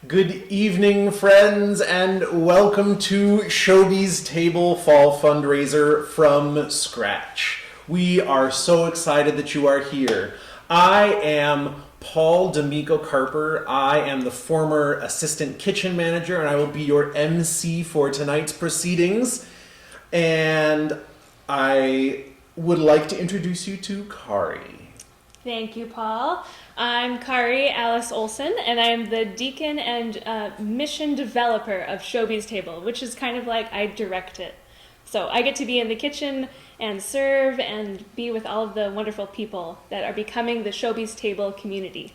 Good evening, friends, and welcome to Showbiz Table Fall Fundraiser from scratch. We are so excited that you are here. I am Paul D'Amico Carper. I am the former assistant kitchen manager, and I will be your MC for tonight's proceedings. And I would like to introduce you to Kari. Thank you, Paul. I'm Kari Alice Olson, and I'm the deacon and mission developer of Showbiz Table, which is kind of like I direct it. So I get to be in the kitchen and serve and be with all of the wonderful people that are becoming the Showbiz Table community.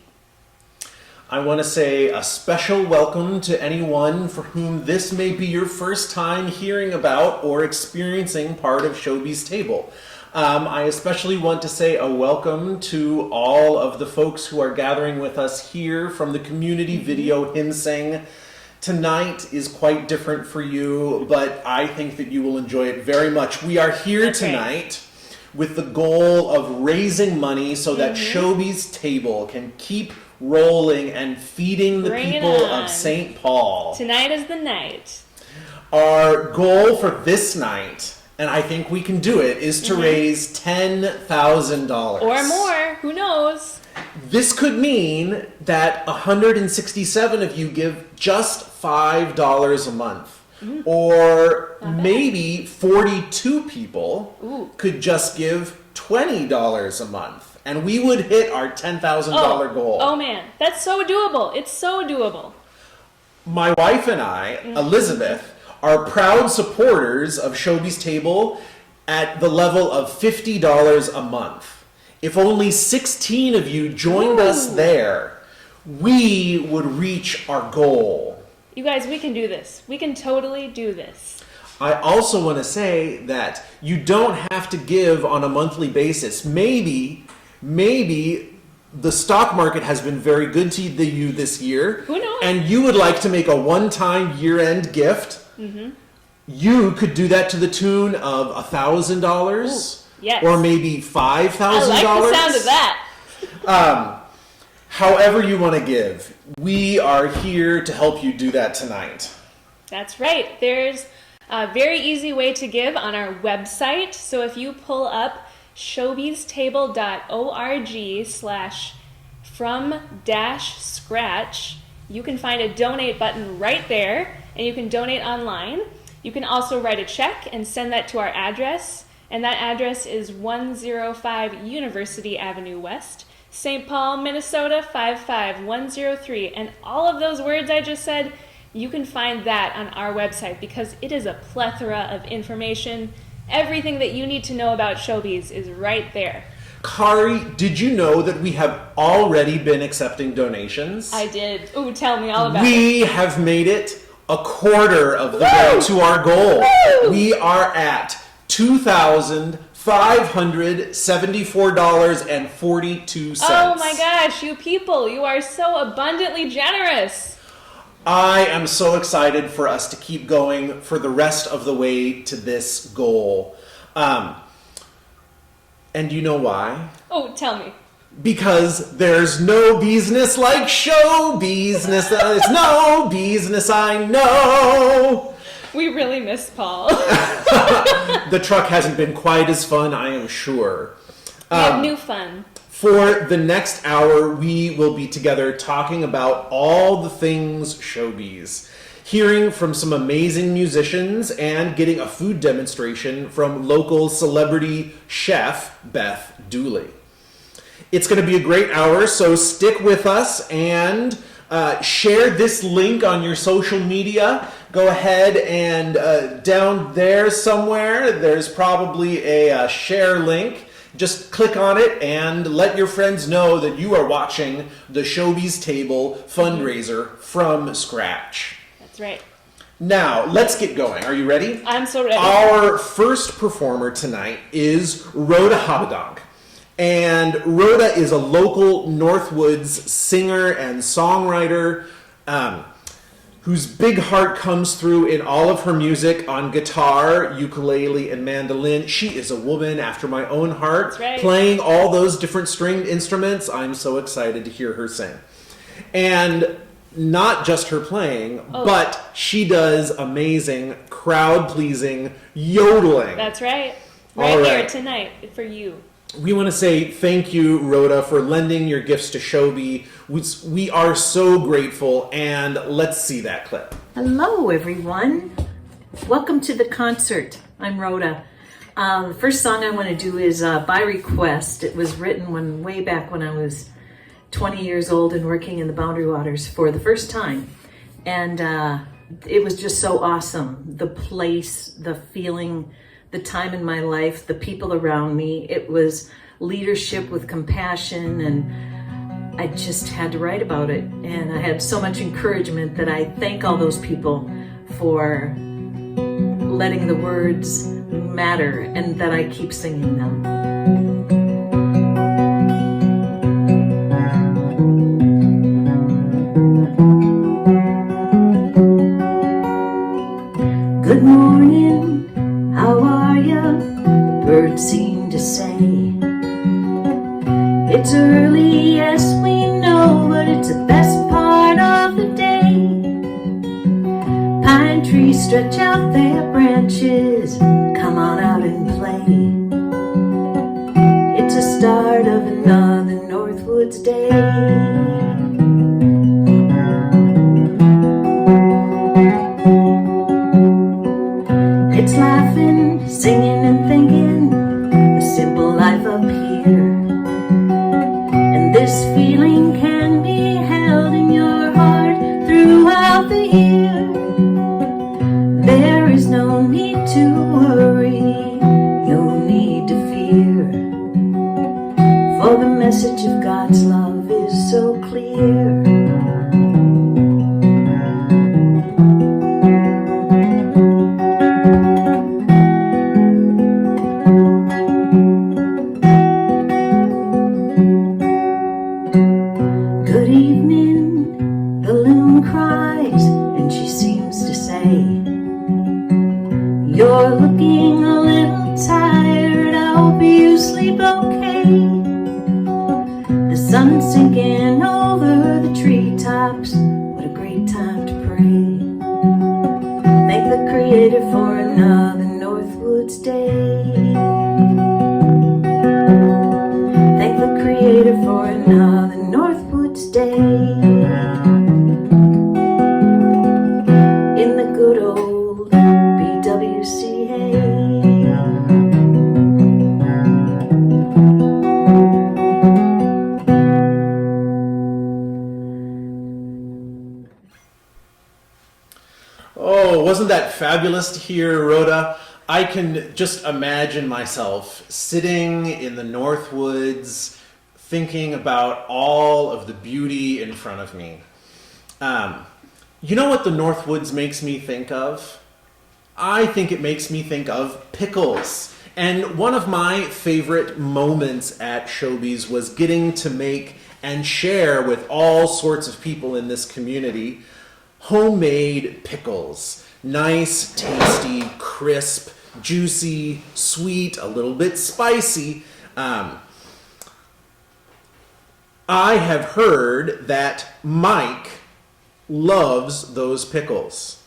I want to say a special welcome to anyone for whom this may be your first time hearing about or experiencing part of Showbiz Table. I especially want to say a welcome to all of the folks who are gathering with us here from the community video hymn sing. Tonight is quite different for you, but I think that you will enjoy it very much. We are here tonight with the goal of raising money so that Showbiz Table can keep rolling and feeding the people of St. Paul. Tonight is the night. Our goal for this night, and I think we can do it, is to raise $10,000. Or more, who knows? This could mean that 167 of you give just $5 a month. Or maybe 42 people could just give $20 a month. And we would hit our $10,000 goal. Oh man, that's so doable. It's so doable. My wife and I, Elizabeth, are proud supporters of Showbiz Table at the level of $50 a month. If only 16 of you joined us there, we would reach our goal. You guys, we can do this. We can totally do this. I also want to say that you don't have to give on a monthly basis. Maybe the stock market has been very good to you this year. Who knows? And you would like to make a one-time year-end gift. You could do that to the tune of $1,000. Yes. Or maybe $5,000. I like the sound of that. However you want to give, we are here to help you do that tonight. That's right. There's a very easy way to give on our website. So if you pull up showbiztable.org/from-scratch, you can find a donate button right there, and you can donate online. You can also write a check and send that to our address, and that address is 105 University Avenue West, St. Paul, Minnesota 55103. And all of those words I just said, you can find that on our website because it is a plethora of information. Everything that you need to know about Showbiz is right there. Kari, did you know that we have already been accepting donations? I did. Ooh, tell me all about it. We have made it a quarter of the way to our goal. Woo! We are at $2,574.42. Oh my gosh, you people, you are so abundantly generous. I am so excited for us to keep going for the rest of the way to this goal. And you know why? Oh, tell me. Because there's no business like show business. There's no business I know. We really miss Paul. The truck hasn't been quite as fun, I am sure. We have new fun. For the next hour, we will be together talking about all the things showbiz, hearing from some amazing musicians, and getting a food demonstration from local celebrity chef Beth Dooley. It's going to be a great hour, so stick with us and share this link on your social media. Go ahead and down there somewhere, there's probably a share link. Just click on it and let your friends know that you are watching the Showbiz Table fundraiser from scratch. That's right. Now, let's get going. Are you ready? I'm so ready. Our first performer tonight is Rhoda Habadonk. And Rhoda is a local Northwoods singer and songwriter whose big heart comes through in all of her music on guitar, ukulele, and mandolin. She is a woman after my own heart, That's right. playing all those different stringed instruments. I'm so excited to hear her sing. And not just her playing, but she does amazing, crowd-pleasing yodeling. That's right. All Right here right. tonight for you. We want to say thank you, Rhoda, for lending your gifts to Shobi. We are so grateful, and let's see that clip. Hello, everyone. Welcome to the concert. I'm Rhoda. The first song I want to do is by request. It was written way back when I was 20 years old and working in the Boundary Waters for the first time. And it was just so awesome. The place, the feeling, the time in my life, the people around me. It was leadership with compassion, and I just had to write about it. And I had so much encouragement that I thank all those people for letting the words matter and that I keep singing them. Good morning, how are ya? The birds seem to say. It's early, yes we know, but it's the best part of the day. Pine trees stretch out their branches, come on out and play. It's the start of another Northwoods day. It's laughing, singing and thinking, the simple life up here. And this feeling can be held in your heart throughout the year. There is no need to worry, no need to fear, for the message of God's love is so clear. Good evening, the loon cries, and she seems to say, you're looking a little tired, I hope you sleep okay. The sun's sinking over the treetops, what a great time to pray. Thank the Creator for another Northwoods day. Thank the Creator for another Northwoods day. In the good old BWCA. Oh, wasn't that fabulous to hear, Rhoda? I can just imagine myself sitting in the Northwoods thinking about all of the beauty in front of me. You know what the Northwoods makes me think of? I think it makes me think of pickles. And one of my favorite moments at Shobi's was getting to make and share with all sorts of people in this community homemade pickles. Nice, tasty, crisp, juicy, sweet, a little bit spicy. I have heard that Mike loves those pickles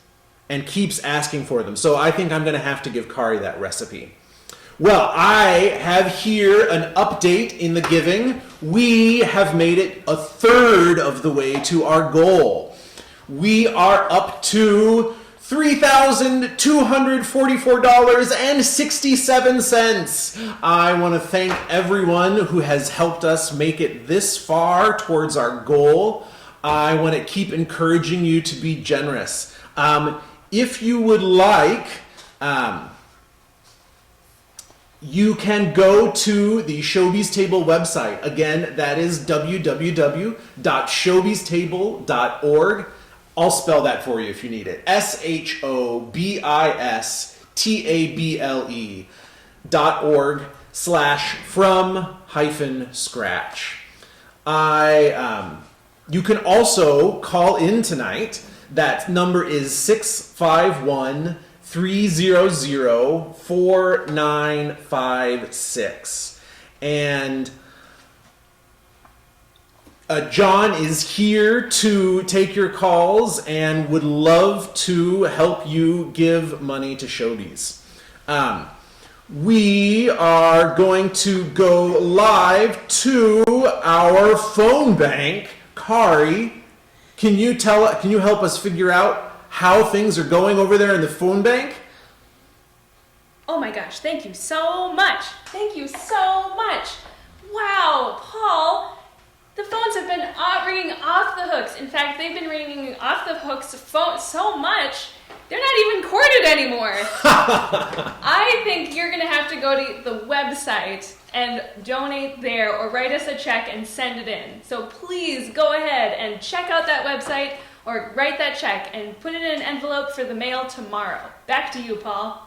and keeps asking for them. So I think I'm going to have to give Kari that recipe. Well, I have here an update in the giving. We have made it a third of the way to our goal. We are up to $3,244.67. I want to thank everyone who has helped us make it this far towards our goal. I want to keep encouraging you to be generous. If you would like, you can go to the Shobi's Table website. Again, that is www.shobistable.org. I'll spell that for you if you need it. SHOBISTABLE.org/from-scratch. You can also call in tonight. That number is 651-300-4956. And John is here to take your calls and would love to help you give money to Showbies. We are going to go live to our phone bank. Kari, can you help us figure out how things are going over there in the phone bank? Oh my gosh, thank you so much. Thank you so much. Wow, Paul, the phones have been ringing off the hooks. In fact, they've been ringing off the hooks so much, they're not even corded anymore. I think you're going to have to go to the website and donate there or write us a check and send it in. So please go ahead and check out that website or write that check and put it in an envelope for the mail tomorrow. Back to you, Paul.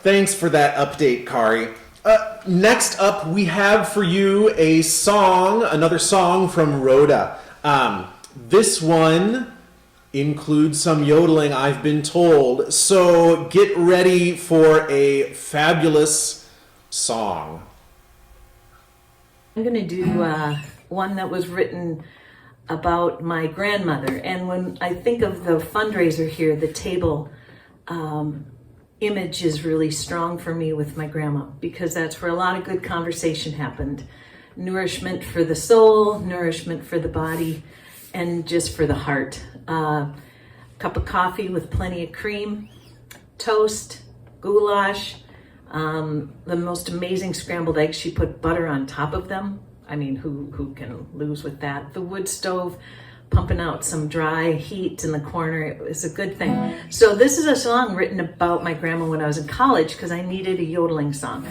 Thanks for that update, Kari. Next up, we have for you another song from Rhoda. This one includes some yodeling, I've been told. So get ready for a fabulous song. I'm going to do one that was written about my grandmother. And when I think of the fundraiser here, the table image is really strong for me with my grandma, because that's where a lot of good conversation happened. Nourishment for the soul, nourishment for the body, and just for the heart. Cup of coffee with plenty of cream, toast, goulash, the most amazing scrambled eggs. She put butter on top of them. I mean, who can lose with that? The wood stove pumping out some dry heat in the corner. It was a good thing. So this is a song written about my grandma when I was in college, because I needed a yodeling song.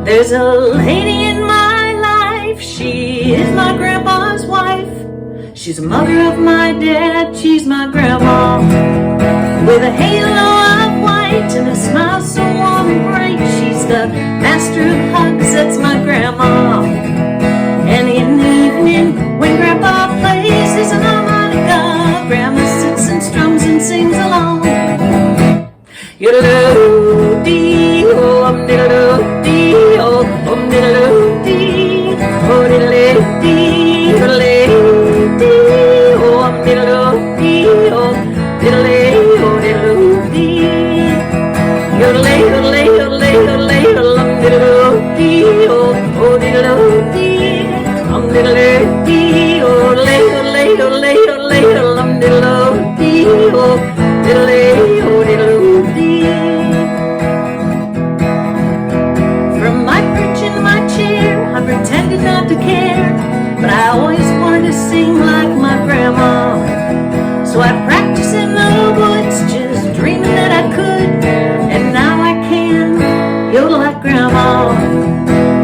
There's a lady in my life, she is my grandpa's wife. She's the mother of my dad, she's my grandma. With a halo of white and a smile so warm and bright, she's the master of hugs, that's my grandma. And in the evening, when Grandpa plays his harmonica, Grandma sits and strums and sings along. Yodeloo-dee, oh, diddle-doo-dee, oh, diddle-doo-dee, oh, diddle-dee, yodelay-dee, oh, diddle-doo-dee, oh, diddle-ay, oh, diddle-doo-dee, yodelay, yodelay, yodelay, yodelay, yodelay, diddle-doo-dee, oh, diddle-doo-dee. Diddle-dee, oh, diddle-dee, oh, diddle-dee, oh, diddle-dee. From my perch in my chair, I pretended not to care, but I always wanted to sing like my grandma. So I practiced in the woods, just dreaming that I could, and now I can yodel like grandma.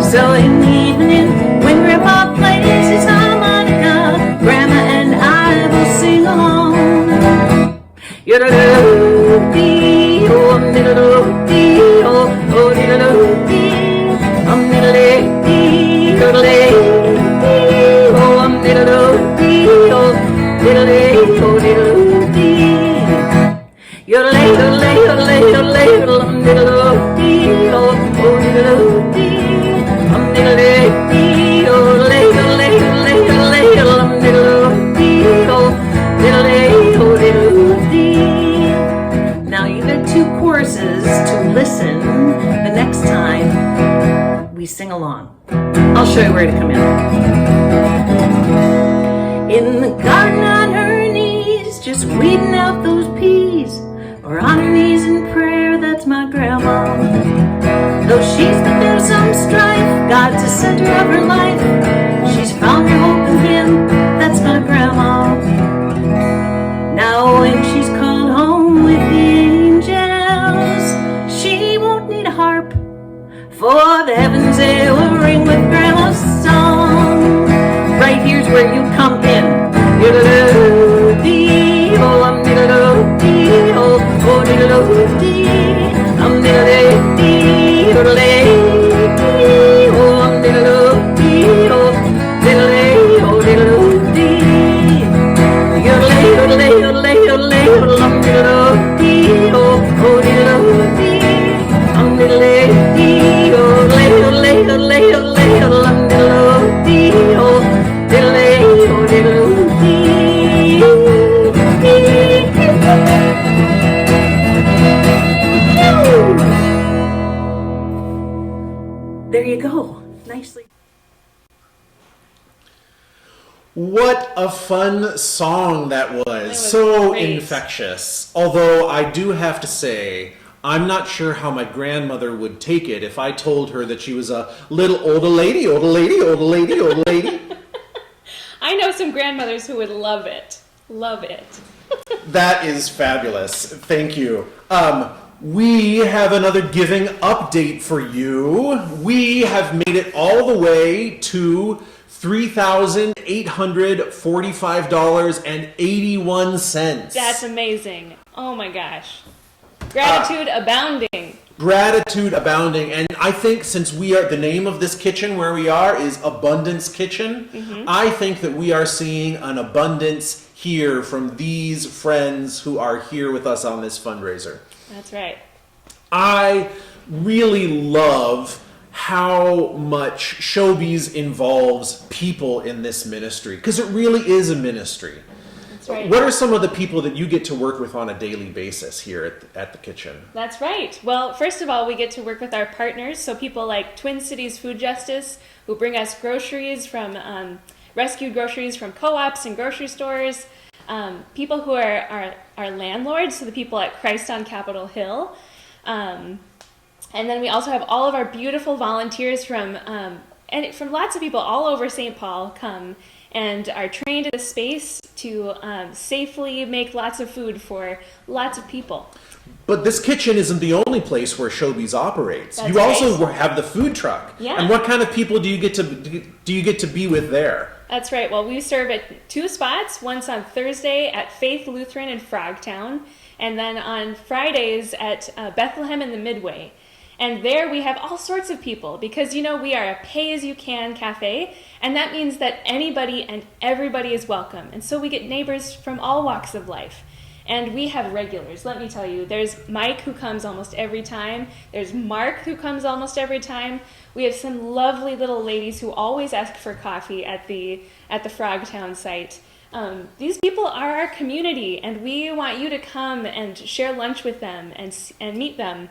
So in the evening, when Grandpa plays his harmonica, Grandma and I will sing along. Yodeloo-dee, oh, diddle-doo-dee, oh, diddle-doo-dee, diddle-dee, yodelay-dee, oh, diddle-doo-dee, oh, diddle-dee, oh, diddle-doo-dee, yodelay, yodelay, yodelay, yodelay, diddle-doo-dee, oh, diddle-doo-dee. Now you got two choruses to listen the next time we sing along. I'll show you where to come in. In the garden on her knees, just weeding out those peas, or on her knees in prayer, that's my grandma. Though she's been through some strife, God's the center of her life. She's found her hope in Him, that's my grandma. Now when she's called home with the angels, she won't need a harp, for the heavens they will ring with grandma's song. Right here's where you come in. Diddle-doo-dee, oh, I'm diddle-doo-dee, oh, diddle-doo-dee, I'm diddle-dee, diddle-dee, oh, I'm diddle-doo-dee, oh, diddle-dee, oh, diddle-doo-dee, yodelay, yodelay, yodelay, yodelay, yodelay, I'm diddle-doo-dee, oh, diddle-doo-dee, I'm diddle-dee, yodelay, yodelay, yodelay, yodelay, yodelay, I'm diddle-dee, oh, there you go. Nicely. What a fun song that was. was So great. infectious. Although I do have to say, I'm not sure how my grandmother would take it if I told her that she was a little older lady. I know some grandmothers who would love it. Love it. That is fabulous. Thank you. We have another giving update for you. We have made it all the way to $3,845.81. That's amazing. Oh my gosh. Gratitude abounding. Gratitude abounding. And I think since the name of this kitchen where we are is Abundance Kitchen, I think that we are seeing an abundance here from these friends who are here with us on this fundraiser. That's right. I really love how much Showbiz involves people in this ministry, because it really is a ministry. That's right. What are some of the people that you get to work with on a daily basis here at the kitchen? That's right. Well, first of all, we get to work with our partners, so people like Twin Cities Food Justice, who bring us groceries from rescued groceries from co-ops and grocery stores. People who are our landlords, so the people at Christ on Capitol Hill. And then we also have all of our beautiful volunteers from lots of people all over St. Paul come and are trained in the space to safely make lots of food for lots of people. But this kitchen isn't the only place where Showbiz operates. That's you right. also have the food truck. Yeah. And what kind of people do you get to be with there? That's right. Well, we serve at 2 spots. Once on Thursday at Faith Lutheran in Frogtown, and then on Fridays at Bethlehem in the Midway. And there we have all sorts of people because, we are a pay-as-you-can cafe, and that means that anybody and everybody is welcome. And so we get neighbors from all walks of life. And we have regulars, let me tell you. There's Mike, who comes almost every time. There's Mark, who comes almost every time. We have some lovely little ladies who always ask for coffee at the Frogtown site. These people are our community, and we want you to come and share lunch with them and meet them.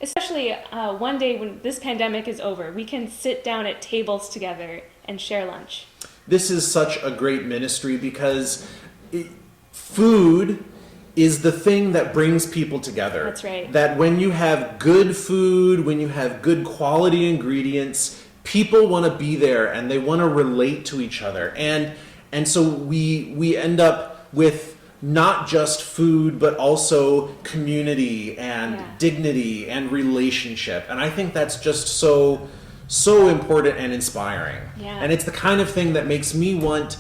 Especially one day when this pandemic is over, we can sit down at tables together and share lunch. This is such a great ministry because food is the thing that brings people together. That's right. That when you have good food, when you have good quality ingredients, people want to be there and they want to relate to each other. And so we end up with not just food, but also community and dignity and relationship. And I think that's just so important and inspiring. Yeah. And it's the kind of thing that makes me want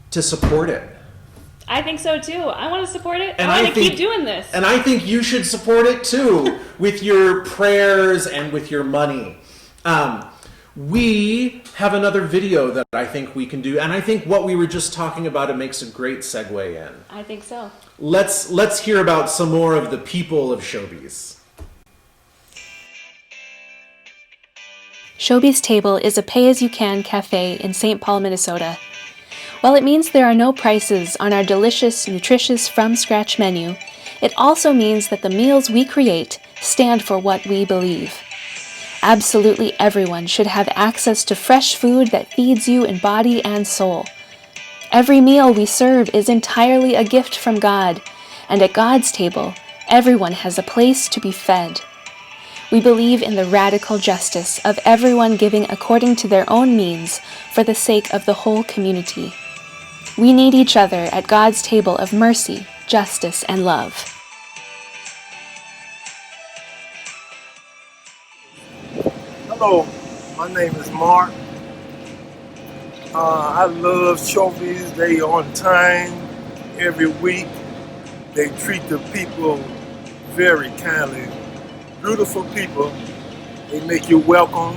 to support it. I think so too. I want to support it. And I want to keep doing this. And I think you should support it too with your prayers and with your money. We have another video that I think we can do, and I think what we were just talking about, it makes a great segue in. I think so. Let's hear about some more of the people of Showbiz. Showbiz Table is a pay-as-you-can cafe in St. Paul, Minnesota. While it means there are no prices on our delicious, nutritious, from-scratch menu, it also means that the meals we create stand for what we believe. Absolutely everyone should have access to fresh food that feeds you in body and soul. Every meal we serve is entirely a gift from God, and at God's table, everyone has a place to be fed. We believe in the radical justice of everyone giving according to their own means for the sake of the whole community. We need each other at God's table of mercy, justice, and love. Hello, my name is Mark. I love Showbiz. They on time every week. They treat the people very kindly. Beautiful people. They make you welcome.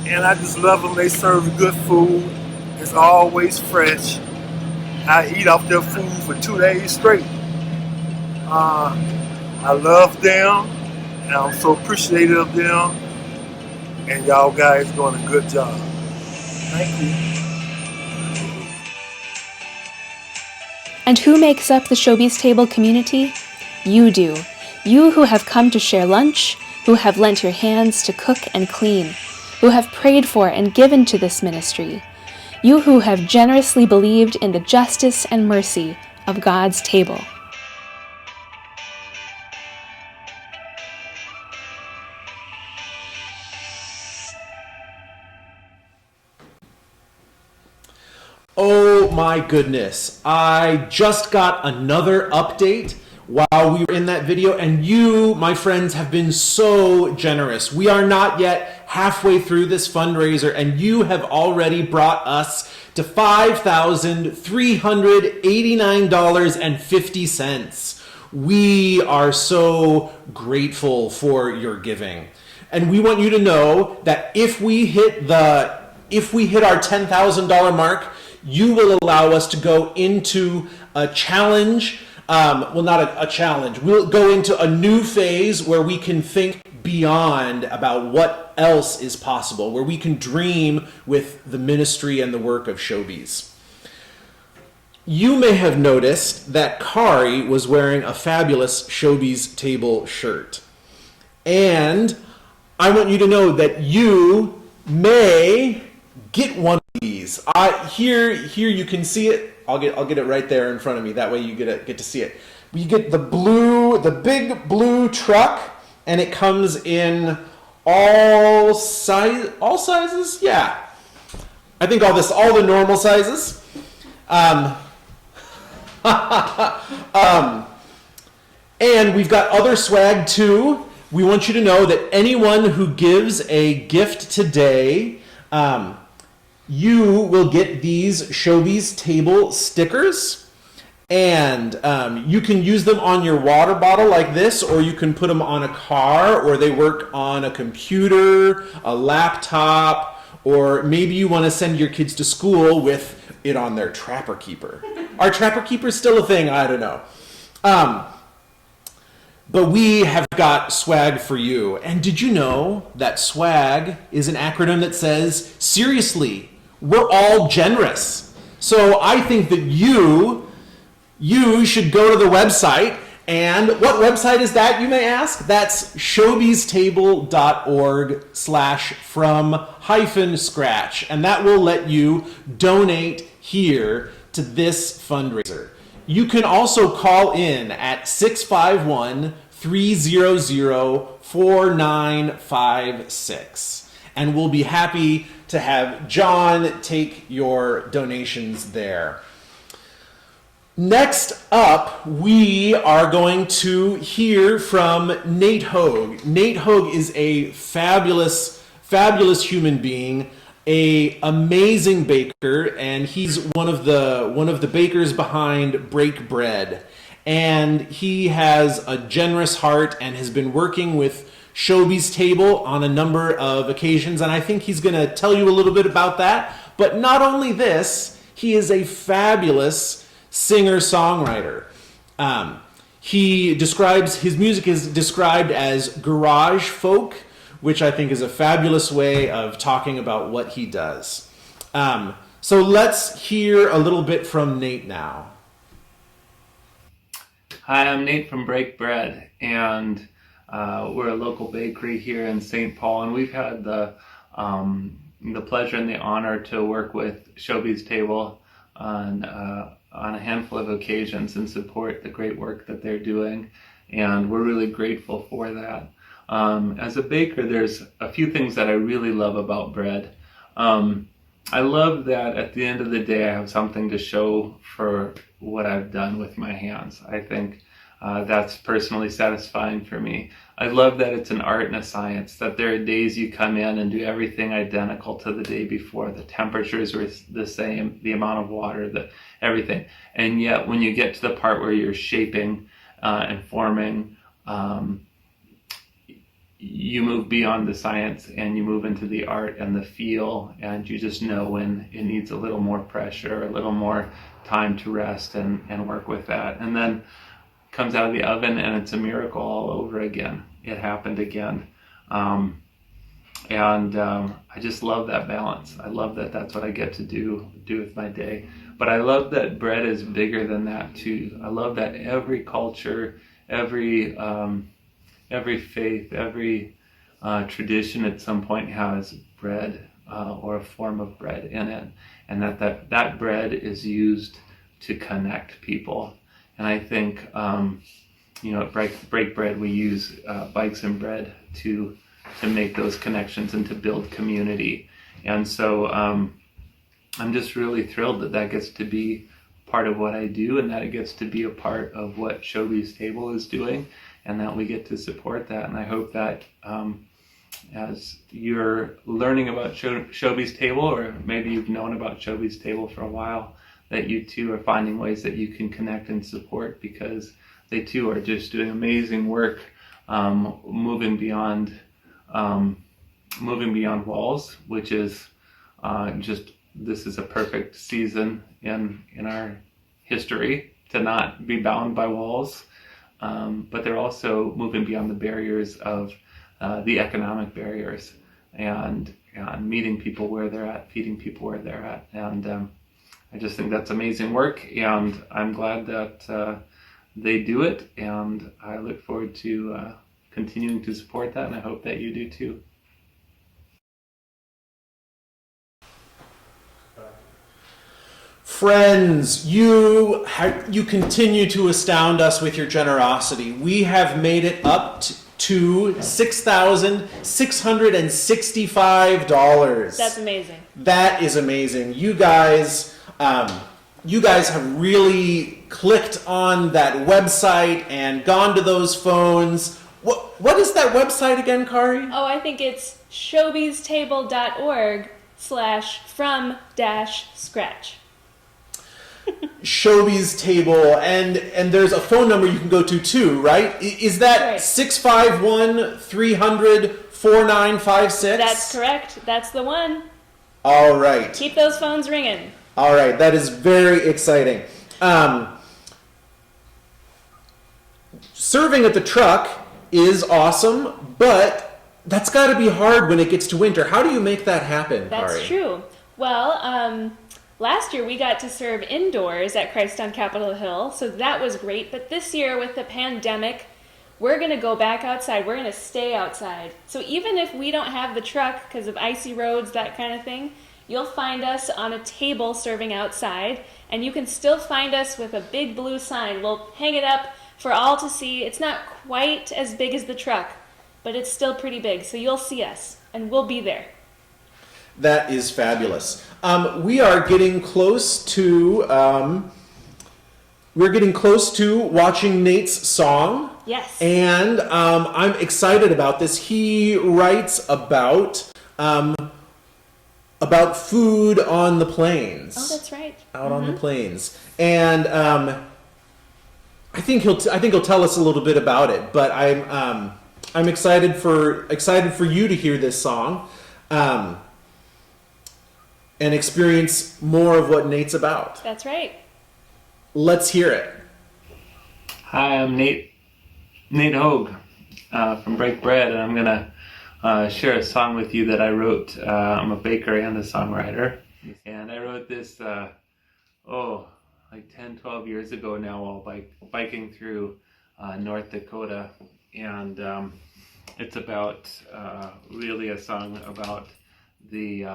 And I just love them. They serve good food. It's always fresh. I eat off their food for 2 days straight. I love them. And I'm so appreciative of them. And y'all guys doing a good job. Thank you. And who makes up the Showbiz Table community? You do. You who have come to share lunch, who have lent your hands to cook and clean, who have prayed for and given to this ministry, you who have generously believed in the justice and mercy of God's table. Oh my goodness, I just got another update while we were in that video, and you, my friends, have been so generous. We are not yet halfway through this fundraiser, and you have already brought us to $5,389.50. We are so grateful for your giving. And we want you to know that if we hit our $10,000 mark, you will allow us to go into a challenge. Not a challenge. We'll go into a new phase where we can think beyond about what else is possible, where we can dream with the ministry and the work of Showbiz. You may have noticed that Kari was wearing a fabulous Showbiz table shirt. And I want you to know that you may get one of these. Here you can see it. I'll get it right there in front of me. That way you get to see it. You get the big blue truck, and it comes in all sizes. Yeah, I think all the normal sizes. And we've got other swag too. We want you to know that anyone who gives a gift today, you will get these Showbiz table stickers, and you can use them on your water bottle like this, or you can put them on a car, or they work on a computer, a laptop, or maybe you want to send your kids to school with it on their Trapper Keeper. Are Trapper Keepers still a thing? I don't know. But we have got swag for you. And did you know that swag is an acronym that says, seriously, we're all generous. So I think that you should go to the website. And what website is that, you may ask? That's showbiztable.org/from-scratch. And that will let you donate here to this fundraiser. You can also call in at 651-300-4956. And we'll be happy to have John take your donations there. Next up, we are going to hear from Nate Hogue. Nate Hogue is a fabulous human being, a amazing baker, and he's one of the bakers behind Break Bread. And he has a generous heart and has been working with Showbiz Table on a number of occasions, and I think he's going to tell you a little bit about that. But not only this, he is a fabulous singer-songwriter. His music is described as garage folk, which I think is a fabulous way of talking about what he does. So let's hear a little bit from Nate now. Hi, I'm Nate from Break Bread, and we're a local bakery here in St. Paul, and we've had the pleasure and the honor to work with Showbiz Table on a handful of occasions and support the great work that they're doing, and we're really grateful for that. As a baker, there's a few things that I really love about bread. I love that at the end of the day, I have something to show for what I've done with my hands. I think that's personally satisfying for me. I love that it's an art and a science, that there are days you come in and do everything identical to the day before. The temperatures are the same, the amount of water, everything. And yet when you get to the part where you're shaping and forming, you move beyond the science and you move into the art and the feel, and you just know when it needs a little more pressure, a little more time to rest and work with that. And then comes out of the oven and it's a miracle all over again. It happened again. I just love that balance. I love that that's what I get to do with my day. But I love that bread is bigger than that too. I love that every culture, every faith, every tradition at some point has bread or a form of bread in it, and that bread is used to connect people. And I think, at Break Bread, we use bikes and bread to make those connections and to build community. And so I'm just really thrilled that gets to be part of what I do, and that it gets to be a part of what Showbiz Table is doing, and that we get to support that. And I hope that as you're learning about Showbiz Table, or maybe you've known about Showbiz Table for a while, that you too are finding ways that you can connect and support, because they too are just doing amazing work, moving beyond walls, which is this is a perfect season in our history to not be bound by walls, but they're also moving beyond the barriers of the economic barriers, and meeting people where they're at, feeding people where they're at, and I just think that's amazing work, and I'm glad that they do it, and I look forward to continuing to support that, and I hope that you do too. Friends, you continue to astound us with your generosity. We have made it up to $6,665. That's amazing. That is amazing. You guys have really clicked on that website and gone to those phones. What is that website again, Kari? Oh, I think it's showbiztable.org/from-scratch. Showbiz Table, and there's a phone number you can go to too, right? Is that right. 651-300-4956? That's correct. That's the one. All right. Keep those phones ringing. All right. That is very exciting. Serving at the truck is awesome, but that's got to be hard when it gets to winter. How do you make that happen, That's Kari? true. Well, last year we got to serve indoors at Christ on Capitol Hill, so that was great. But this year with the pandemic, we're going to go back outside. We're going to stay outside. So even if we don't have the truck because of icy roads, that kind of thing, you'll find us on a table serving outside, and you can still find us with a big blue sign. We'll hang it up for all to see. It's not quite as big as the truck, but it's still pretty big. So you'll see us, and we'll be there. That is fabulous. We are getting close to watching Nate's song. Yes. And I'm excited about this. He writes about food on the plains. Oh, that's right. Out on the plains, and I think he'll tell us a little bit about it. But I'm excited for you to hear this song. And experience more of what Nate's about. That's right. Let's hear it. Hi, I'm Nate Hogue from Break Bread, and I'm going to share a song with you that I wrote. I'm a baker and a songwriter. And I wrote this, 10, 12 years ago now while biking through North Dakota. And it's about, really a song about the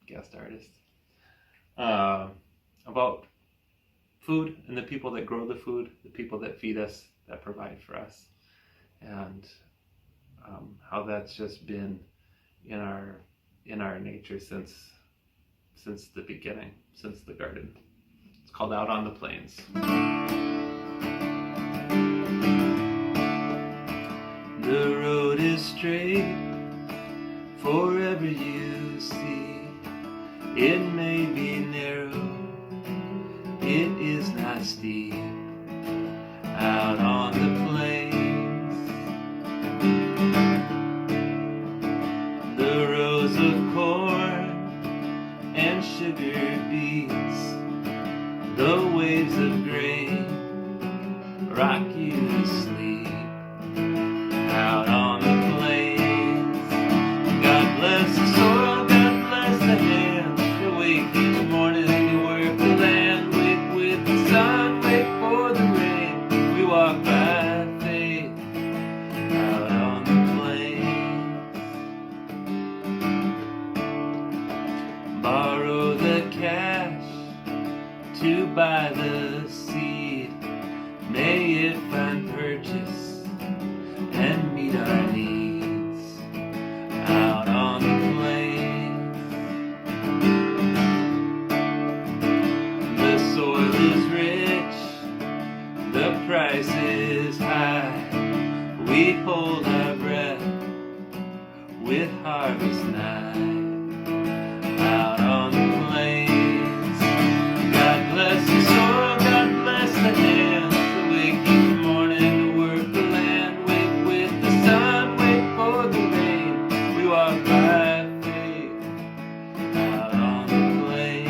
guest artist, about food and the people that grow the food, the people that feed us, that provide for us, and how that's just been in our nature since the beginning, since the garden. It's called Out on the Plains. The road is straight forever you see. It may be narrow, it is not steep. Out on the plains, the rows of corn and sugar beets, the waves of grain rock you to sleep. Out on the plains, God bless the soil, God bless the hand. Wake each morning purchase and meet our needs out on the plains. The soil is rich, the price is high. We hold our breath with harvest night out on the plains. God bless the soil, God bless the hands that wake each morning to work the land. Wake with the sun, wait for the rain. We walk by faith out on the plains.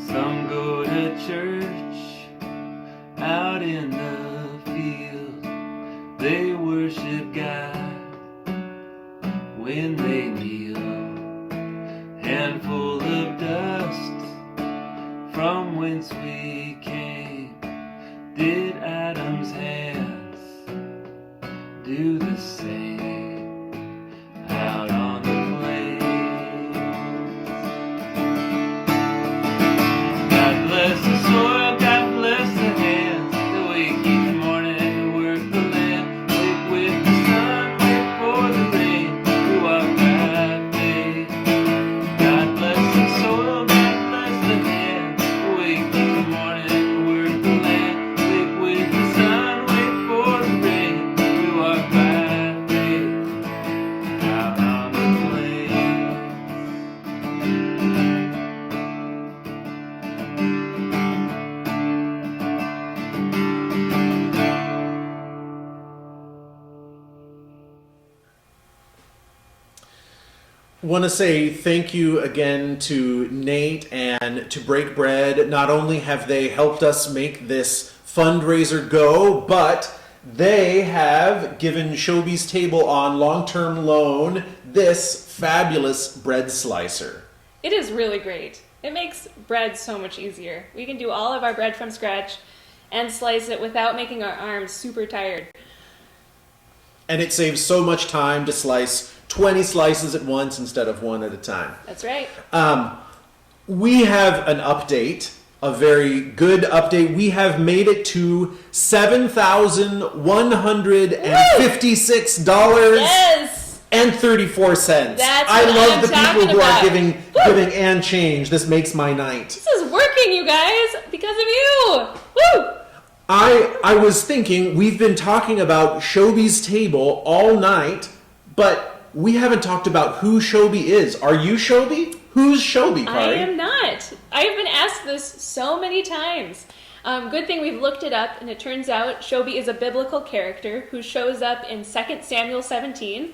Some go to church out in the field. They worship God when they kneel. Handful of dust from whence we came. Did Adam's hands do the same out on the plains? God bless the soil, God bless the hands that wake each morning to work the land. Wake with the sun, wait for the rain. We walk by faith. God bless the soil, God bless the hands that wake each morning to work the land. Wake with the sun, wait for the rain. We walk by faith out on the plains. Want to say thank you again to Nate and to Break Bread. Not only have they helped us make this fundraiser go, but they have given Shobi's Table on long-term loan this fabulous bread slicer. It is really great. It makes bread so much easier. We can do all of our bread from scratch and slice it without making our arms super tired. And it saves so much time to slice 20 slices at once instead of one at a time. That's right. We have an update, a very good update. We have made it to $7,156 Yes! and 34 cents. That's I what love I'm the people talking who about. are giving and change. This makes my night. This is working, you guys, because of you. Woo! I was thinking, we've been talking about Shobi's Table all night, but we haven't talked about who Shobi is. Are you Shobi? Who's Shobi, I Kari? am not. I've been asked this so many times. Good thing we've looked it up, and it turns out Shobi is a biblical character who shows up in 2 Samuel 17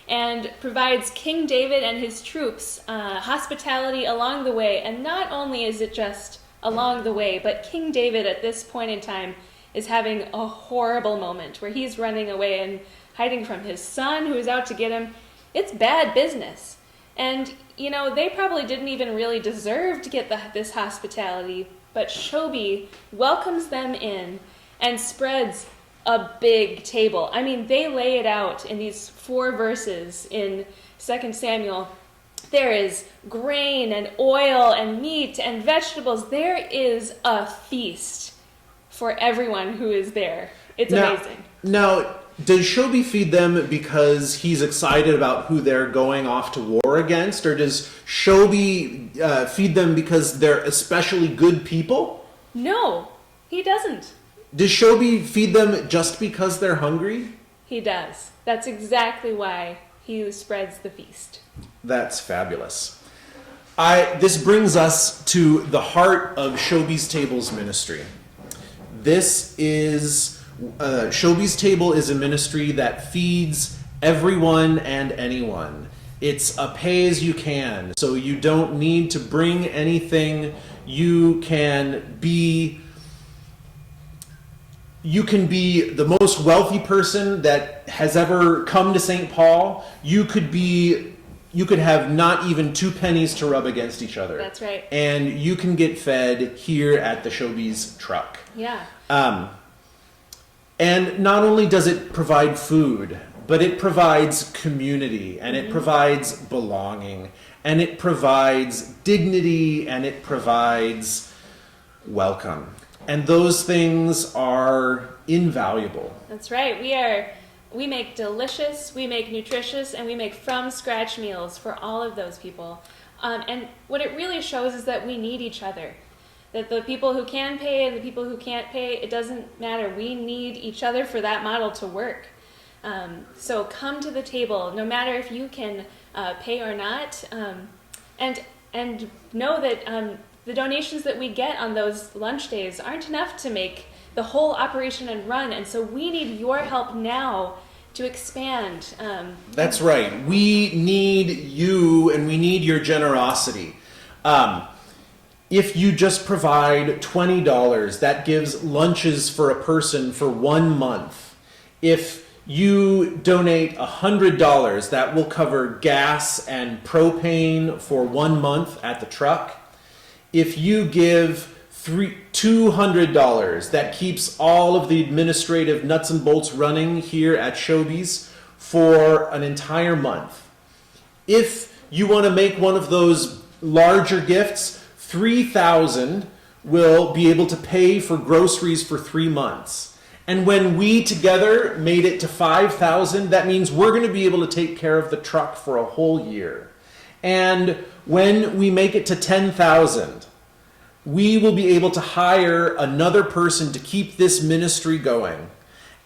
and provides King David and his troops hospitality along the way. And not only is it just along the way, but King David at this point in time is having a horrible moment where he's running away and hiding from his son who is out to get him. It's bad business. And, you know, they probably didn't even really deserve to get this hospitality, but Shobi welcomes them in and spreads a big table. I mean, they lay it out in these 4 verses in 2 Samuel. There is grain and oil and meat and vegetables. There is a feast for everyone who is there. It's amazing. Now, does Shobi feed them because he's excited about who they're going off to war against? Or does Shobi feed them because they're especially good people? No, he doesn't. Does Shobi feed them just because they're hungry? He does. That's exactly why he spreads the feast. That's fabulous. This brings us to the heart of Shobi's Table's ministry. This is... Shobi's Table is a ministry that feeds everyone and anyone. It's a pay-as-you-can, so you don't need to bring anything. You can be the most wealthy person that has ever come to St. Paul. You could be you could have not even 2 pennies to rub against each other. That's right. And you can get fed here at the Showbiz truck. Yeah. And not only does it provide food, but it provides community, and it provides belonging, and it provides dignity, and it provides welcome. And those things are invaluable. That's right. We make delicious, we make nutritious, and we make from scratch meals for all of those people. And what it really shows is that we need each other. That the people who can pay and the people who can't pay, it doesn't matter. We need each other for that model to work. So come to the table, no matter if you can pay or not, and know that the donations that we get on those lunch days aren't enough to make the whole operation and run, and so we need your help now to expand. That's right. We need you, and we need your generosity. If you just provide $20, that gives lunches for a person for 1 month. If you donate $100, that will cover gas and propane for 1 month at the truck. If you give $200, that keeps all of the administrative nuts and bolts running here at Showbiz for an entire month. If you want to make one of those larger gifts, $3,000 will be able to pay for groceries for 3 months. And when we together made it to $5,000, that means we're going to be able to take care of the truck for a whole year. And when we make it to $10,000, we will be able to hire another person to keep this ministry going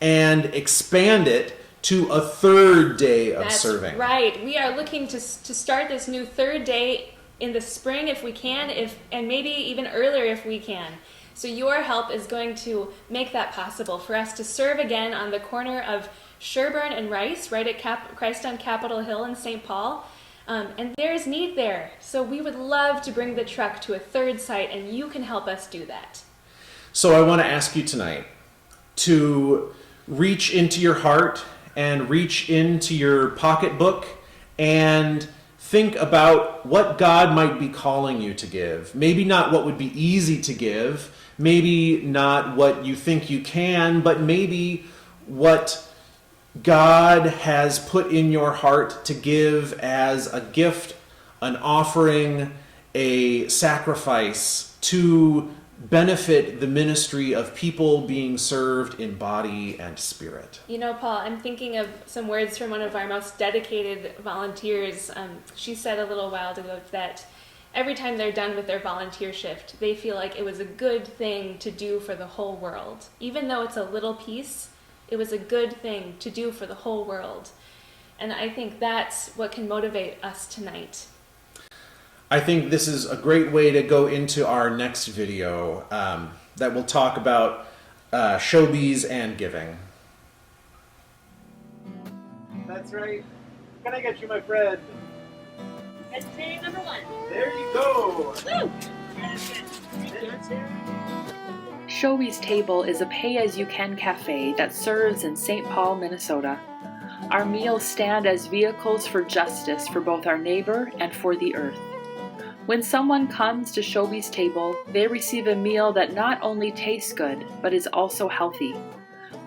and expand it to a 3rd day of serving. That's right. We are looking to start this new 3rd day in the spring if we can, and maybe even earlier if we can. So your help is going to make that possible for us to serve again on the corner of Sherburne and Rice, right at Christ on Capitol Hill in St. Paul. And there's need there. So we would love to bring the truck to a 3rd site, and you can help us do that. So I want to ask you tonight to reach into your heart and reach into your pocketbook and think about what God might be calling you to give. Maybe not what would be easy to give, maybe not what you think you can, but maybe what God has put in your heart to give as a gift, an offering, a sacrifice to benefit the ministry of people being served in body and spirit. You know, Paul, I'm thinking of some words from one of our most dedicated volunteers. She said a little while ago that every time they're done with their volunteer shift, they feel like it was a good thing to do for the whole world. Even though it's a little piece, it was a good thing to do for the whole world. And I think that's what can motivate us tonight. I think this is a great way to go into our next video that will talk about Showbiz and giving. That's right. Can I get you, my friend? Vegetarian number 1. There you go. Woo! Showbiz Table is a pay-as-you-can cafe that serves in St. Paul, Minnesota. Our meals stand as vehicles for justice for both our neighbor and for the earth. When someone comes to Showbiz Table, they receive a meal that not only tastes good, but is also healthy,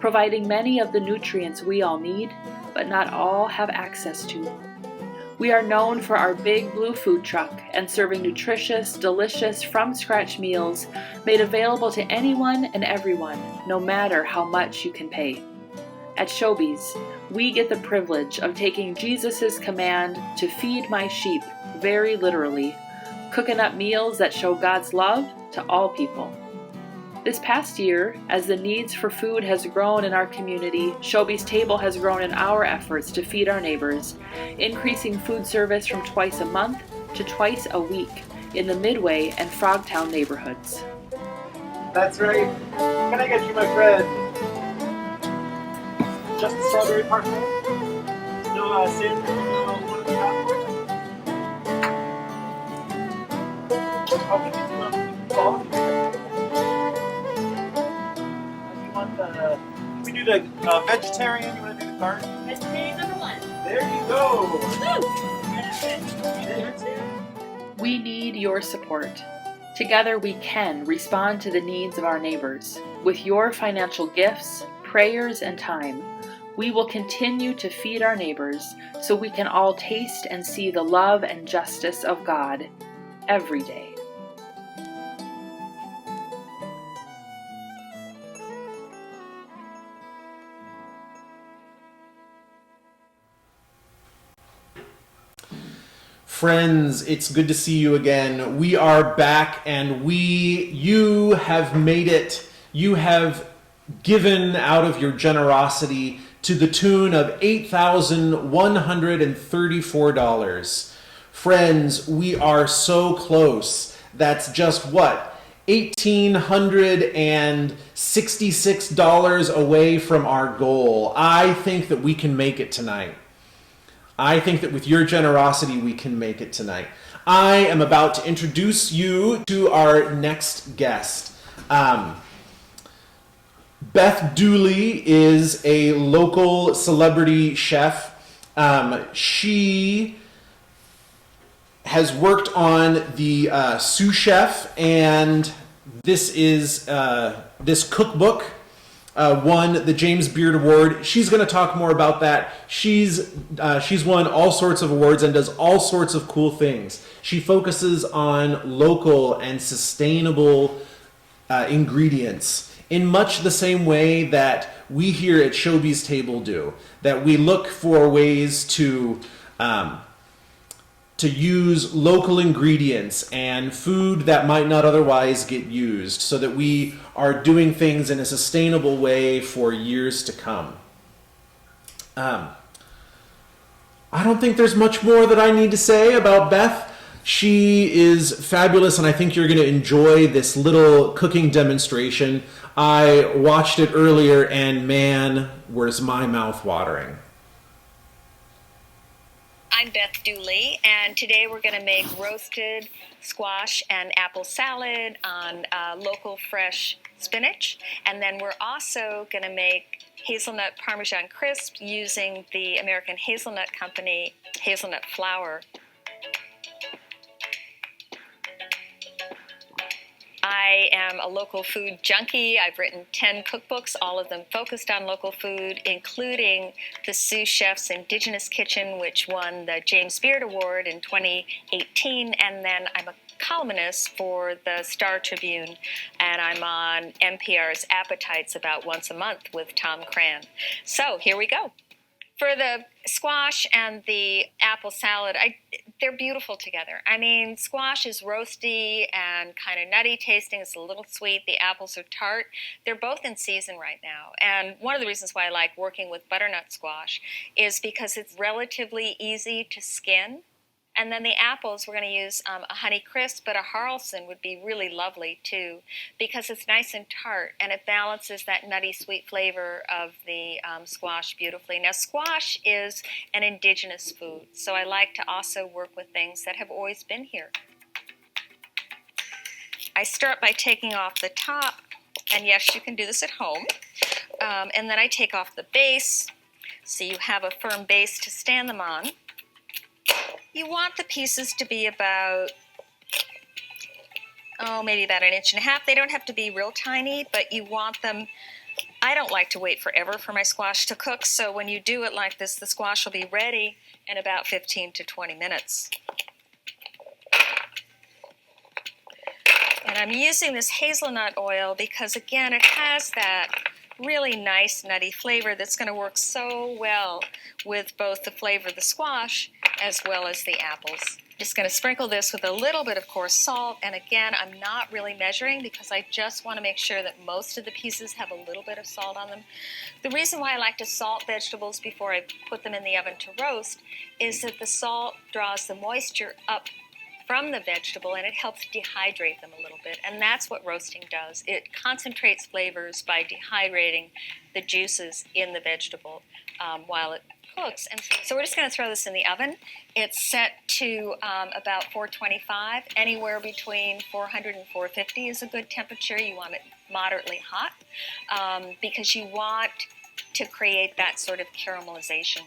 providing many of the nutrients we all need, but not all have access to. We are known for our big blue food truck and serving nutritious, delicious, from-scratch meals made available to anyone and everyone, no matter how much you can pay. At Showbiz, we get the privilege of taking Jesus' command to feed my sheep very literally, cooking up meals that show God's love to all people. This past year, as the needs for food has grown in our community, Showbiz Table has grown in our efforts to feed our neighbors, increasing food service from twice a month to twice a week in the Midway and Frogtown neighborhoods. That's right. Can I get you, my friend? Just the strawberry part? No, sandwich. No, one of the top. We do the vegetarian. You want to do the garden? Vegetarian number 1. There you go. Woo! We need your support. Together we can respond to the needs of our neighbors. With your financial gifts, prayers, and time, we will continue to feed our neighbors so we can all taste and see the love and justice of God every day. Friends, it's good to see you again. We are back and you have made it. You have given out of your generosity to the tune of $8,134. Friends, we are so close. That's just what? $1,866 away from our goal. I think that we can make it tonight. I think that with your generosity, we can make it tonight. I am about to introduce you to our next guest. Beth Dooley is a local celebrity chef. She has worked on the Sous Chef, and this is this cookbook won the James Beard Award. She's going to talk more about that. She's won all sorts of awards and does all sorts of cool things. She focuses on local and sustainable ingredients in much the same way that we here at Showbiz Table do. That we look for ways to use local ingredients and food that might not otherwise get used so that we are doing things in a sustainable way for years to come. I don't think there's much more that I need to say about Beth. She is fabulous, and I think you're going to enjoy this little cooking demonstration. I watched it earlier, and man, was my mouth watering. I'm Beth Dooley, and today we're going to make roasted squash and apple salad on local fresh spinach. And then we're also going to make hazelnut Parmesan crisp using the American Hazelnut Company hazelnut flour. I am a local food junkie. I've written 10 cookbooks, all of them focused on local food, including the Sous Chef's Indigenous Kitchen, which won the James Beard Award in 2018. And then I'm a columnist for the Star Tribune, and I'm on NPR's Appetites about once a month with Tom Cran. So here we go. For the squash and the apple salad, they're beautiful together. I mean, squash is roasty and kind of nutty tasting. It's a little sweet. The apples are tart. They're both in season right now. And one of the reasons why I like working with butternut squash is because it's relatively easy to skin. And then the apples, we're going to use a Honey Crisp, but a Haralson would be really lovely too, because it's nice and tart, and it balances that nutty sweet flavor of the squash beautifully. Now, squash is an indigenous food, so I like to also work with things that have always been here. I start by taking off the top, and yes, you can do this at home, and then I take off the base, so you have a firm base to stand them on. You want the pieces to be about, maybe about 1.5 inches. They don't have to be real tiny, but you want them. I don't like to wait forever for my squash to cook, so when you do it like this, the squash will be ready in about 15 to 20 minutes. And I'm using this hazelnut oil because, again, it has that really nice nutty flavor that's going to work so well with both the flavor of the squash as well as the apples. Just going to sprinkle this with a little bit of coarse salt, and again, I'm not really measuring because I just want to make sure that most of the pieces have a little bit of salt on them. The reason why I like to salt vegetables before I put them in the oven to roast is that the salt draws the moisture up from the vegetable, and it helps dehydrate them a little bit, and that's what roasting does. It concentrates flavors by dehydrating the juices in the vegetable while it cooks. And so we're just going to throw this in the oven. It's set to about 425. Anywhere between 400 and 450 is a good temperature. You want it moderately hot because you want to create that sort of caramelization.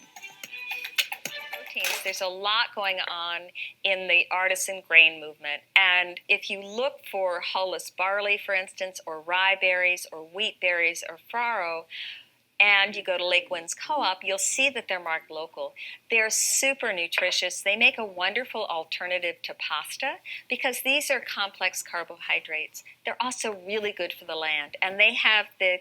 proteins, there's a lot going on in the artisan grain movement. And if you look for hulless barley, for instance, or rye berries, or wheat berries, or farro, and you go to Lake Winds Co-op, you'll see that they're marked local. They're super nutritious. They make a wonderful alternative to pasta because these are complex carbohydrates. They're also really good for the land, and they have the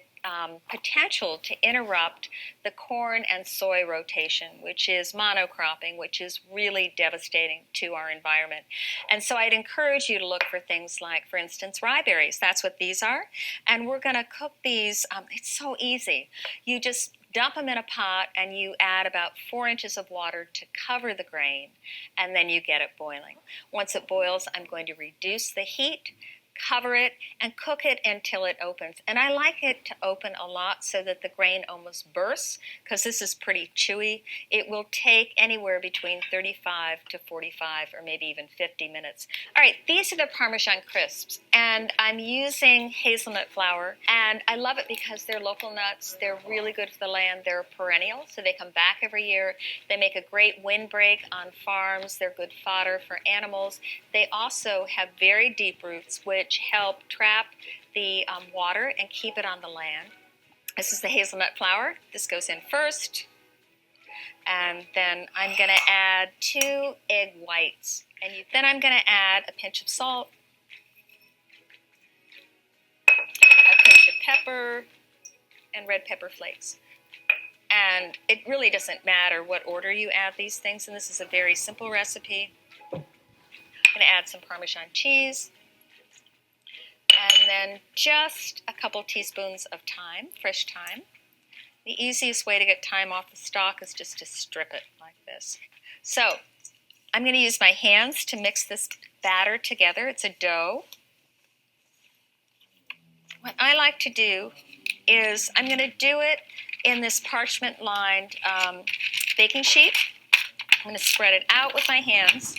potential to interrupt the corn and soy rotation, which is monocropping, which is really devastating to our environment. And so I'd encourage you to look for things like, for instance, rye berries. That's what these are. And we're going to cook these. It's so easy. You just dump them in a pot and you add about 4 inches of water to cover the grain, and then you get it boiling. Once it boils, I'm going to reduce the heat, cover it, and cook it until it opens. And I like it to open a lot so that the grain almost bursts, because this is pretty chewy. It will take anywhere between 35 to 45 or maybe even 50 minutes. All right, these are the Parmesan crisps, and I'm using hazelnut flour, and I love it because they're local nuts. They're really good for the land. They're a perennial, so they come back every year. They make a great windbreak on farms. They're good fodder for animals. They also have very deep roots, which help trap the water and keep it on the land. This is the hazelnut flour. This goes in first. And then I'm going to add 2 egg whites. And then I'm going to add a pinch of salt, a pinch of pepper, and red pepper flakes. And it really doesn't matter what order you add these things, and this is a very simple recipe. I'm going to add some Parmesan cheese. And then just a couple teaspoons of thyme, fresh thyme. The easiest way to get thyme off the stalk is just to strip it like this. So I'm going to use my hands to mix this batter together. It's a dough. What I like to do is I'm going to do it in this parchment-lined baking sheet. I'm going to spread it out with my hands.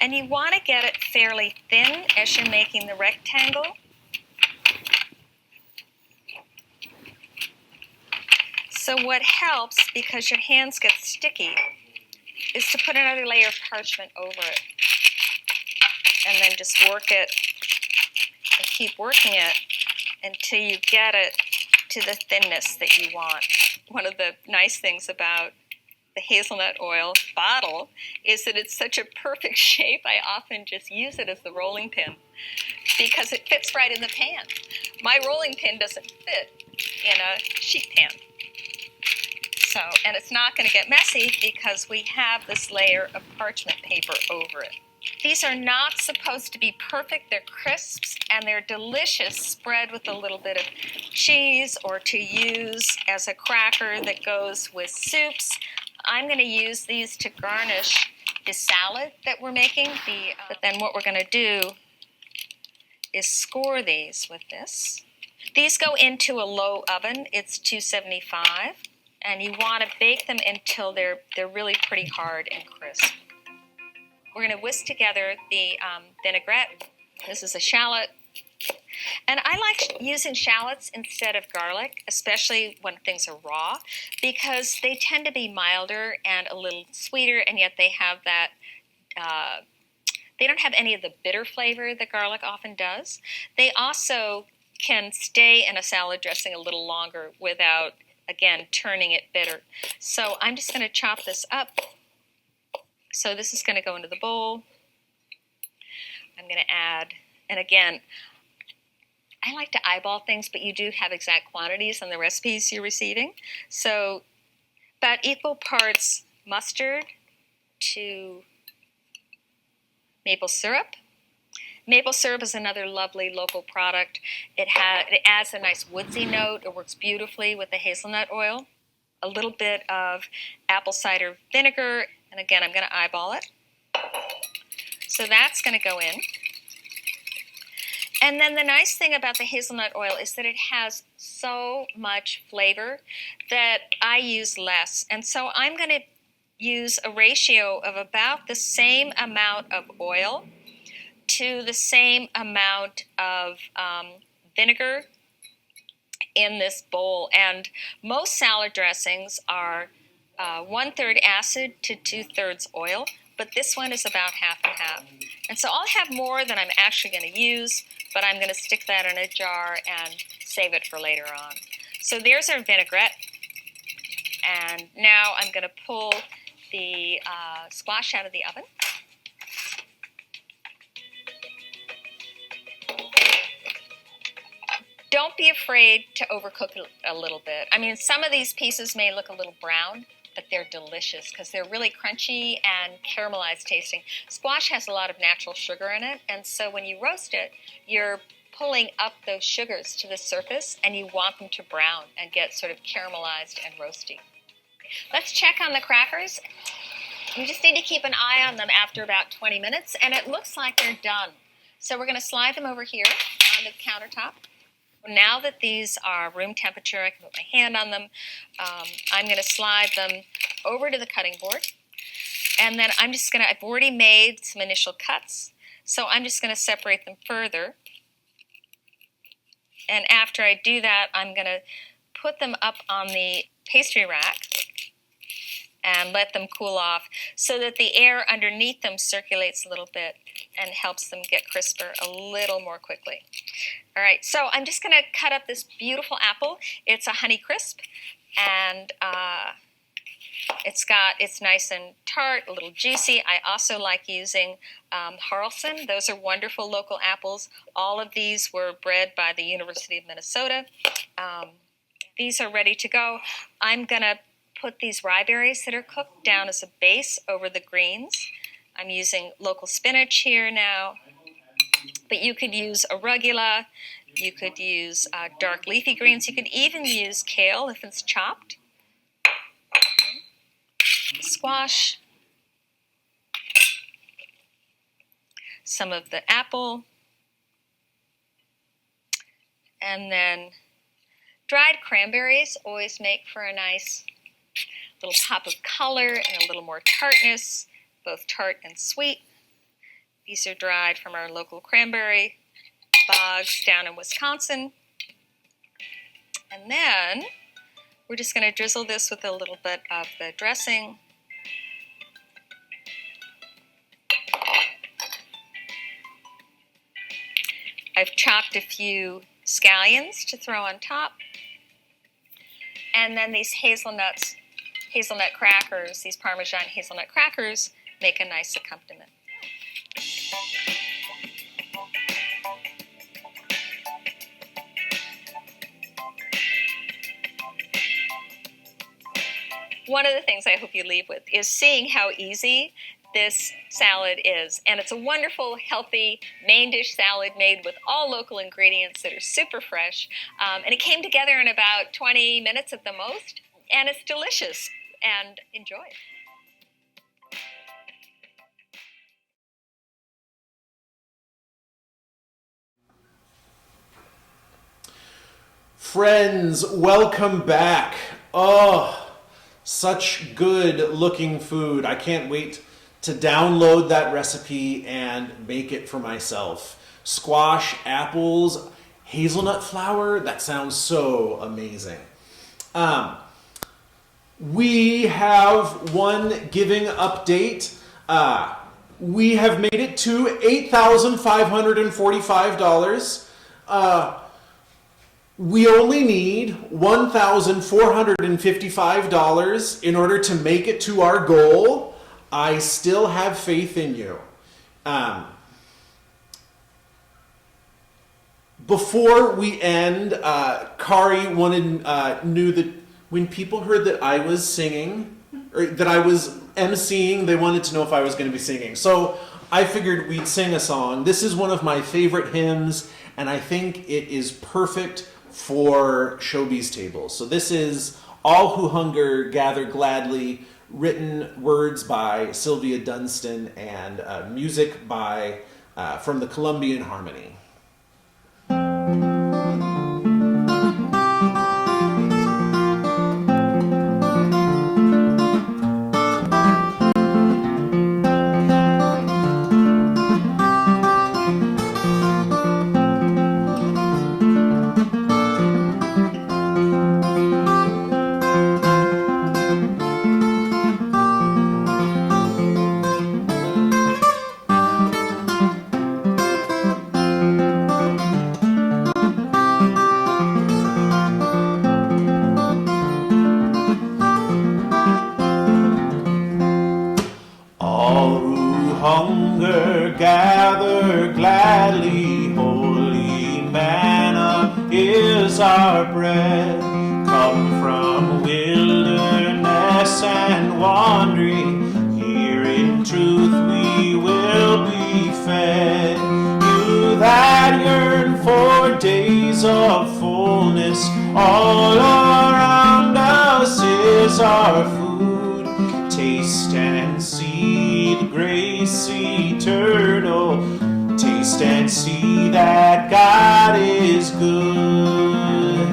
And you want to get it fairly thin as you're making the rectangle. So what helps, because your hands get sticky, is to put another layer of parchment over it. And then just work it and keep working it until you get it to the thinness that you want. One of the nice things about the hazelnut oil bottle is that it's such a perfect shape. I often just use it as the rolling pin because it fits right in the pan. My rolling pin doesn't fit in a sheet pan. So, and it's not going to get messy because we have this layer of parchment paper over it. These are not supposed to be perfect. They're crisps and they're delicious, spread with a little bit of cheese or to use as a cracker that goes with soups. I'm going to use these to garnish the salad that we're making. But then what we're going to do is score these with this. These go into a low oven. It's 275. And you want to bake them until they're really pretty hard and crisp. We're going to whisk together the vinaigrette. This is a shallot. And I like using shallots instead of garlic, especially when things are raw, because they tend to be milder and a little sweeter, and yet they have that, they don't have any of the bitter flavor that garlic often does. They also can stay in a salad dressing a little longer without, again, turning it bitter. So I'm just going to chop this up. So this is going to go into the bowl. I'm going to add, and again, I like to eyeball things, but you do have exact quantities on the recipes you're receiving. So about equal parts mustard to maple syrup. Maple syrup is another lovely local product. It adds a nice woodsy note. It works beautifully with the hazelnut oil. A little bit of apple cider vinegar, and again, I'm going to eyeball it. So that's going to go in. And then the nice thing about the hazelnut oil is that it has so much flavor that I use less. And so I'm going to use a ratio of about the same amount of oil to the same amount of vinegar in this bowl. And most salad dressings are 1/3 acid to 2/3 oil, but this one is about half and half. And so I'll have more than I'm actually going to use, but I'm going to stick that in a jar and save it for later on. So there's our vinaigrette. And now I'm going to pull the squash out of the oven. Don't be afraid to overcook it a little bit. I mean, some of these pieces may look a little brown, but they're delicious because they're really crunchy and caramelized tasting. Squash has a lot of natural sugar in it, and so when you roast it, you're pulling up those sugars to the surface, and you want them to brown and get sort of caramelized and roasty. Let's check on the crackers. You just need to keep an eye on them after about 20 minutes, and it looks like they're done. So we're going to slide them over here on the countertop. Now that these are room temperature, I can put my hand on them. I'm going to slide them over to the cutting board. And then I've already made some initial cuts, so I'm just going to separate them further. And after I do that, I'm going to put them up on the pastry rack and let them cool off so that the air underneath them circulates a little bit and helps them get crisper a little more quickly. All right, so I'm just going to cut up this beautiful apple. It's a Honey Crisp, and it's nice and tart, a little juicy. I also like using Haralson. Those are wonderful local apples. All of these were bred by the University of Minnesota. These are ready to go. I'm going to put these rye berries that are cooked down as a base over the greens. I'm using local spinach here now, but you could use arugula, you could use dark leafy greens, you could even use kale if it's chopped, squash, some of the apple, and then dried cranberries always make for a nice little pop of color and a little more tartness, both tart and sweet. These are dried from our local cranberry bogs down in Wisconsin. And then we're just going to drizzle this with a little bit of the dressing. I've chopped a few scallions to throw on top. And then these hazelnut crackers, these Parmesan hazelnut crackers, make a nice accompaniment. One of the things I hope you leave with is seeing how easy this salad is. And it's a wonderful, healthy main dish salad made with all local ingredients that are super fresh. And it came together in about 20 minutes at the most. And it's delicious. And enjoy. Friends, welcome back. Oh, such good looking food. I can't wait to download that recipe and make it for myself. Squash, apples, hazelnut flour. That sounds so amazing. We have one giving update. We have made it to $8,545. We only need $1,455 in order to make it to our goal. I still have faith in you. Before we end, Kari knew that when people heard that I was singing, or that I was emceeing, they wanted to know if I was going to be singing. So I figured we'd sing a song. This is one of my favorite hymns, and I think it is perfect for Showbiz tables. So this is All Who Hunger Gather Gladly, written words by Sylvia Dunstan and music by from the Columbian Harmony. gladly. Holy manna is our bread, come from wilderness and wandering. Here in truth we will be fed. You that yearn for days of fullness, all around us is our food. Taste and see the grace eternal. Taste and see that God is good.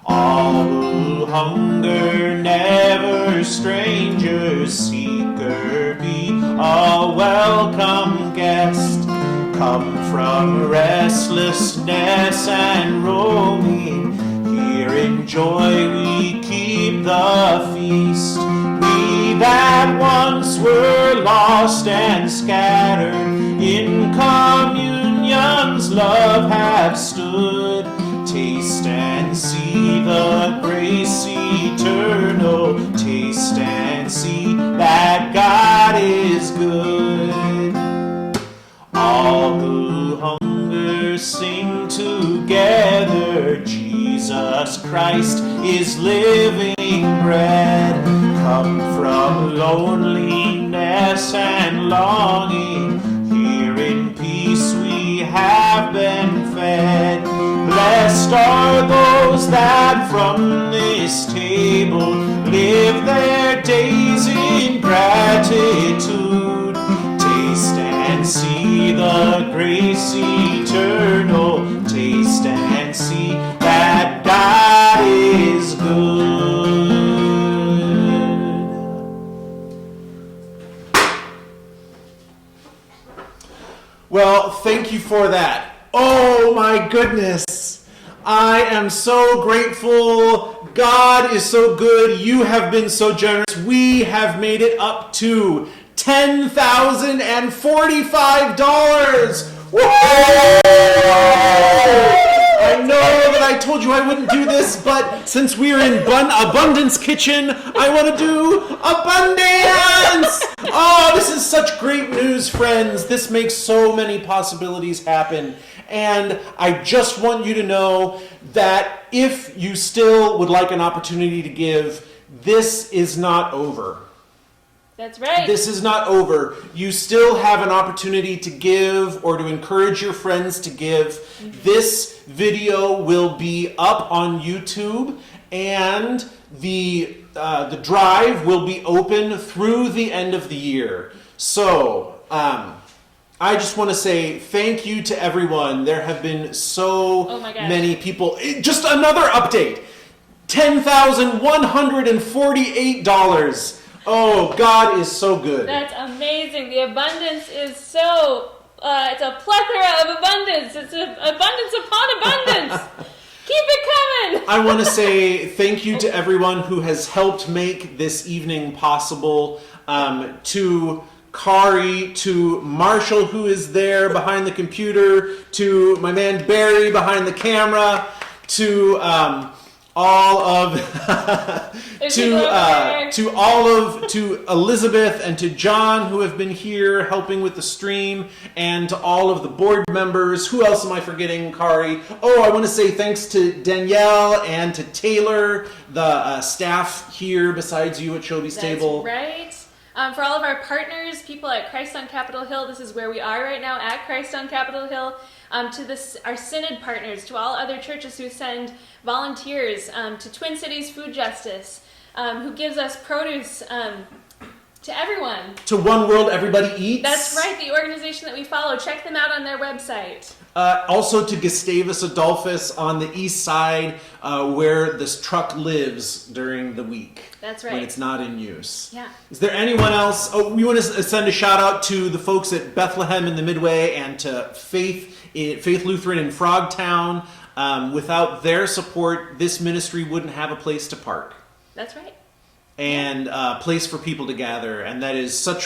All who hunger, never strangers, seeker, be a welcome guest. Come from restlessness and roaming. Here in joy we keep the feast. We that once were lost and scattered, in communion's love have stood. Taste and see the grace eternal. Taste and see that God is good. All who hunger sing together. Jesus Christ is living bread. Come from loneliness and longing. Here in peace we have been fed. Blessed are those that from this table live their days in gratitude. Taste and see the grace eternal. Taste and see that God is good. Well, thank you for that. Oh my goodness. I am so grateful. God is so good. You have been so generous. We have made it up to $10,045. Woo! I know that I told you I wouldn't do this, but since we are in Abundance Kitchen, I want to do abundance! Oh, this is such great news, friends. This makes so many possibilities happen. And I just want you to know that if you still would like an opportunity to give, this is not over. That's right. This is not over. You still have an opportunity to give or to encourage your friends to give. Mm-hmm. This video will be up on YouTube, and the drive will be open through the end of the year. So, I just want to say thank you to everyone. There have been so many people. Just another update. $10,148. Oh, God is so good. That's amazing. The abundance is so, it's a plethora of abundance. It's an abundance upon abundance. Keep it coming. I want to say thank you to everyone who has helped make this evening possible. To Kari, to Marshall, who is there behind the computer, to my man Barry behind the camera, to all of to Elizabeth and to John, who have been here helping with the stream, and to all of the board members. Who else am I forgetting, Kari? Oh, I want to say thanks to Danielle and to Taylor, the staff here besides you at Shobi's Table. That's right. For all of our partners, people at Christ on Capitol Hill, this is where we are right now, at Christ on Capitol Hill. To our Synod partners, to all other churches who send volunteers, to Twin Cities Food Justice, who gives us produce, to everyone. To One World Everybody Eats. That's right, the organization that we follow. Check them out on their website. Also to Gustavus Adolphus on the east side, where this truck lives during the week. That's right. When it's not in use. Yeah. Is there anyone else? Oh, we want to send a shout out to the folks at Bethlehem in the Midway and to Faith Lutheran in Frogtown. Without their support, this ministry wouldn't have a place to park. That's right. And a place for people to gather, and that is so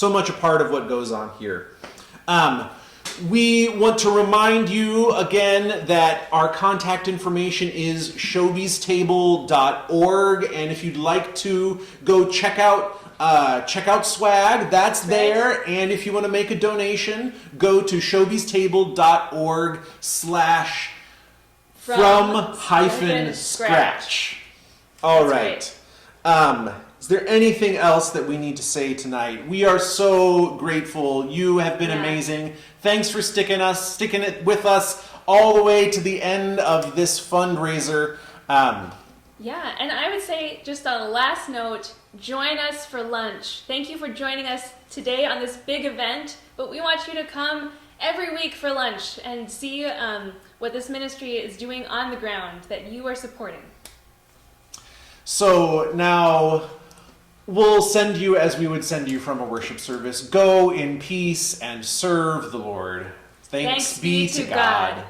much a part of what goes on here. We want to remind you again that our contact information is shobystable.org, and if you'd like to go check out check out swag. That's there. And if you want to make a donation, go to showbies.org/from-scratch. All right. Is there anything else that we need to say tonight? We are so grateful. You have been amazing. Thanks for sticking it with us all the way to the end of this fundraiser. Yeah, and I would say, just on a last note, join us for lunch. Thank you for joining us today on this big event, but we want you to come every week for lunch and see what this ministry is doing on the ground that you are supporting. So now we'll send you as we would send you from a worship service. Go in peace and serve the Lord. Thanks be to God.